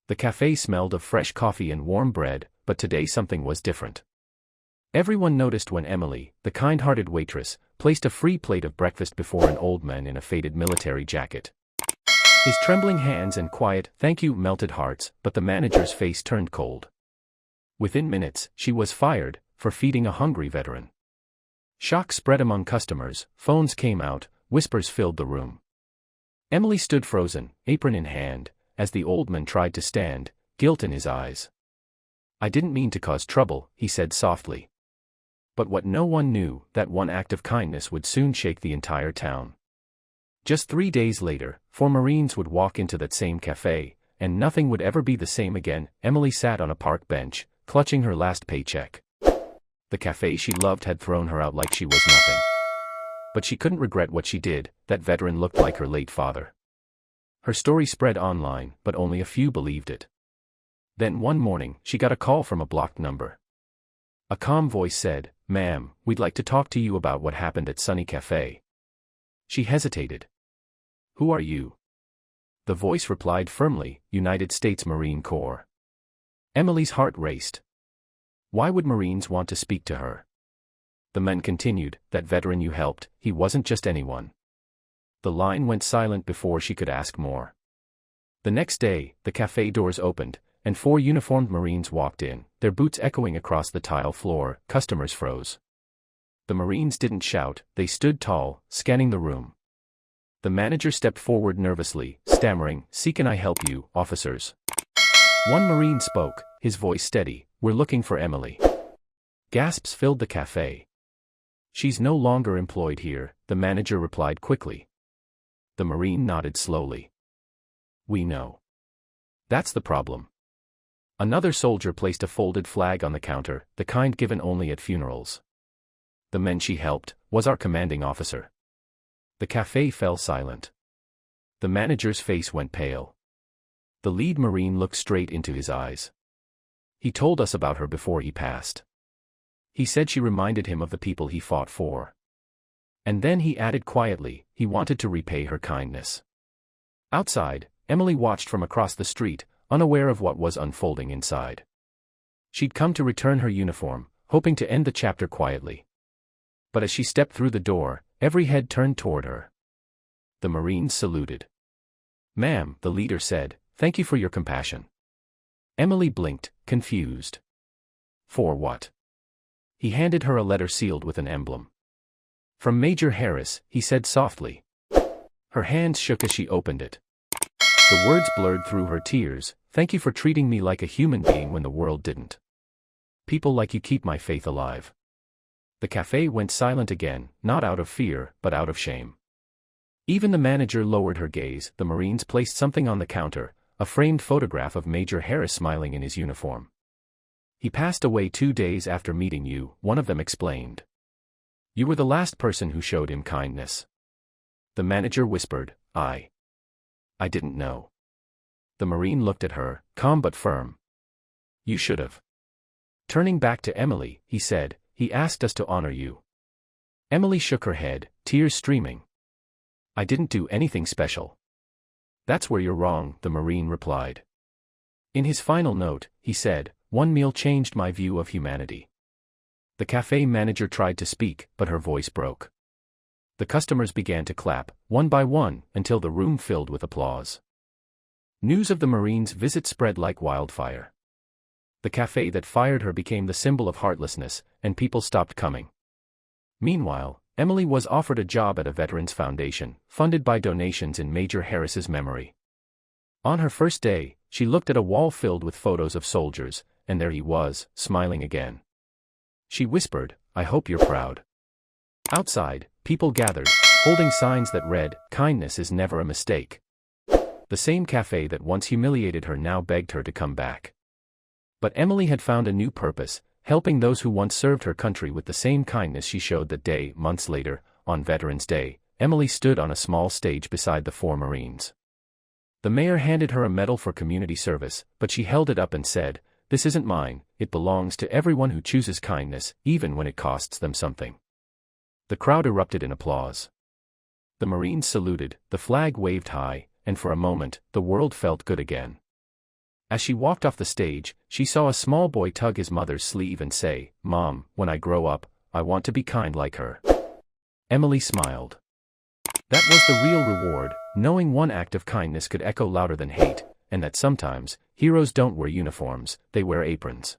The cafe smelled of fresh coffee and warm bread, but today something was different. Everyone noticed when Emily, the kind-hearted waitress, placed a free plate of breakfast before an old man in a faded military jacket. His trembling hands and quiet "thank you" melted hearts, but the manager's face turned cold. Within minutes, she was fired for feeding a hungry veteran. Shock spread among customers, phones came out, whispers filled the room. Emily stood frozen, apron in hand, as the old man tried to stand, guilt in his eyes. "I didn't mean to cause trouble," he said softly. But what no one knew, that one act of kindness would soon shake the entire town. Just 3 days later, 4 Marines would walk into that same cafe, and nothing would ever be the same again. Emily sat on a park bench, clutching her last paycheck. The cafe she loved had thrown her out like she was nothing. But she couldn't regret what she did. That veteran looked like her late father. Her story spread online, but only a few believed it. Then one morning, she got a call from a blocked number. A calm voice said, "Ma'am, we'd like to talk to you about what happened at Sunny Cafe." She hesitated. "Who are you?" The voice replied firmly, "United States Marine Corps." Emily's heart raced. Why would Marines want to speak to her? The man continued, "That veteran you helped, he wasn't just anyone." The line went silent before she could ask more. The next day, the cafe doors opened, and 4 uniformed Marines walked in, their boots echoing across the tile floor. Customers froze. The Marines didn't shout, they stood tall, scanning the room. The manager stepped forward nervously, stammering, "See, can I help you, officers?" One Marine spoke, his voice steady, "We're looking for Emily." Gasps filled the cafe. "She's no longer employed here," the manager replied quickly. The Marine nodded slowly. "We know. That's the problem." Another soldier placed a folded flag on the counter, the kind given only at funerals. "The man she helped was our commanding officer." The cafe fell silent. The manager's face went pale. The lead Marine looked straight into his eyes. "He told us about her before he passed. He said she reminded him of the people he fought for." And then he added quietly, he wanted to repay her kindness. Outside, Emily watched from across the street, unaware of what was unfolding inside. She'd come to return her uniform, hoping to end the chapter quietly. But as she stepped through the door, every head turned toward her. The Marines saluted. "Ma'am," the leader said, "thank you for your compassion." Emily blinked, confused. "For what?" He handed her a letter sealed with an emblem. "From Major Harris," he said softly. Her hands shook as she opened it. The words blurred through her tears, "Thank you for treating me like a human being when the world didn't. People like you keep my faith alive." The cafe went silent again, not out of fear, but out of shame. Even the manager lowered her gaze. The Marines placed something on the counter, a framed photograph of Major Harris smiling in his uniform. "He passed away 2 days after meeting you," one of them explained. "You were the last person who showed him kindness." The manager whispered, I didn't know." The Marine looked at her, calm but firm. "You should have." Turning back to Emily, he said, "He asked us to honor you." Emily shook her head, tears streaming. "I didn't do anything special." "That's where you're wrong," the Marine replied. In his final note, he said, "One meal changed my view of humanity." The cafe manager tried to speak, but her voice broke. The customers began to clap, one by one, until the room filled with applause. News of the Marines' visit spread like wildfire. The cafe that fired her became the symbol of heartlessness, and people stopped coming. Meanwhile, Emily was offered a job at a veterans foundation, funded by donations in Major Harris's memory. On her first day, she looked at a wall filled with photos of soldiers, and there he was, smiling again. She whispered, "I hope you're proud." Outside, people gathered, holding signs that read, "Kindness is never a mistake." The same cafe that once humiliated her now begged her to come back. But Emily had found a new purpose, helping those who once served her country with the same kindness she showed that day. Months later, on Veterans Day, Emily stood on a small stage beside the 4 Marines. The mayor handed her a medal for community service, but she held it up and said, "This isn't mine, it belongs to everyone who chooses kindness, even when it costs them something." The crowd erupted in applause. The Marines saluted, the flag waved high, and for a moment, the world felt good again. As she walked off the stage, she saw a small boy tug his mother's sleeve and say, "Mom, when I grow up, I want to be kind like her." Emily smiled. That was the real reward, knowing one act of kindness could echo louder than hate, and that sometimes, heroes don't wear uniforms, they wear aprons.